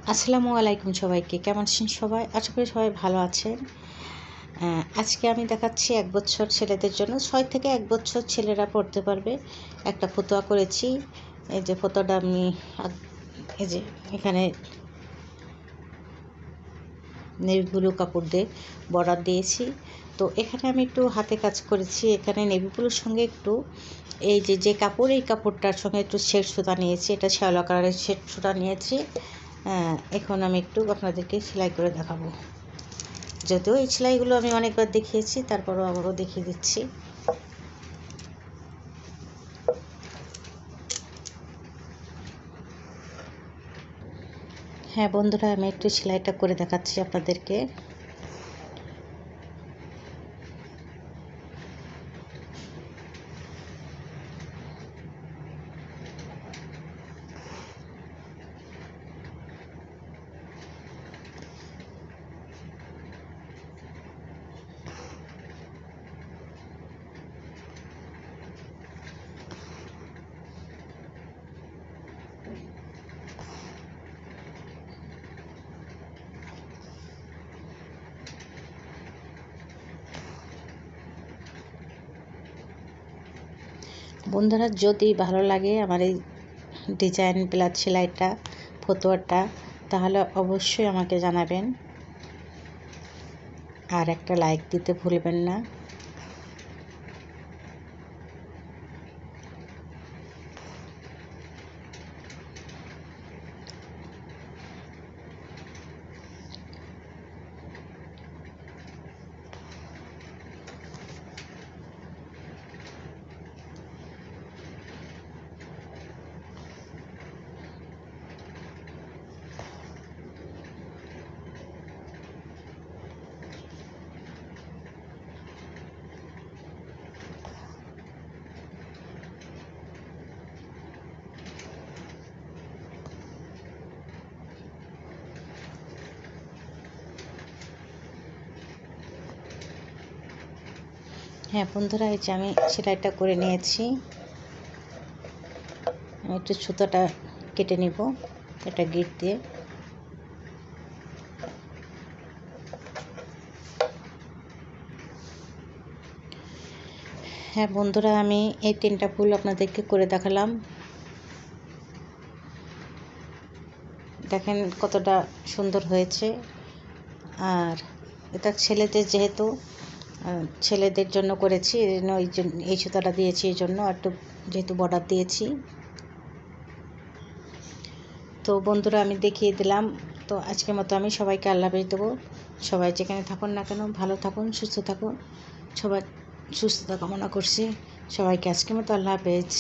আসসালামু আলাইকুম সবাইকে। কেমন আছেন সবাই? আশা করি সবাই ভালো আছেন। আজকে আমি দেখাচ্ছি ১ বছর ছেলেদের জন্য ৬ থেকে ১ বছর ছেলেরা পড়তে পারবে একটা ফতোয়া করেছি। এই যে ফতোয়াটা আমি এই যে এখানে নেভি ব্লু কাপড় দিয়ে বর্ডার দিয়েছি। তো এখানে আমি একটু হাতে কাজ করেছি। এখানে নেভি ব্লুর সঙ্গে একটু এই যে কাপড়, এই কাপড়টার সঙ্গে একটু শেড সুতা নিয়েছি। এটা শ্যাওলা কালারের শেড সুতা নিয়েছি। এখন আমি একটু আপনাদেরকে সেলাই করে দেখাবো। যদিও এই সেলাইগুলো আমি অনেকবার দেখিয়েছি, তারপরও আবারও দেখিয়ে দিচ্ছি। হ্যাঁ বন্ধুরা, আমি একটু সেলাইটা করে দেখাচ্ছি আপনাদেরকে। বন্ধুরা, যদি ভালো লাগে আমার এই ডিজাইন ব্লাউজ সেলাইটা, ফতোয়াটা, তাহলে অবশ্যই আমাকে জানাবেন। আর একটা লাইক দিতে ভুলবেন না। হ্যাঁ বন্ধুরা, এই যে আমি সেলাইটা করে নিয়েছি। আমি একটু সুতোটা কেটে নিব এটা গিট দিয়ে। হ্যাঁ বন্ধুরা, আমি এই 3টা ফুল আপনাদেরকে করে দেখালাম। দেখেন কতটা সুন্দর হয়েছে। আর এটা ছেলেদের, যেহেতু ছেলেদের জন্য করেছি, এই সুতাটা দিয়েছি, এই জন্য একটু যেহেতু বর্ডার দিয়েছি। তো বন্ধুরা, আমি দেখিয়ে দিলাম। তো আজকের মতো আমি সবাইকে আল্লাহ হাফেজ দেবো। সবাই যেখানে থাকুন না কেন ভালো থাকুন, সুস্থ থাকুন। সবার সুস্থতা কামনা করছি। সবাইকে আজকের মতো আল্লাহ হাফেজ।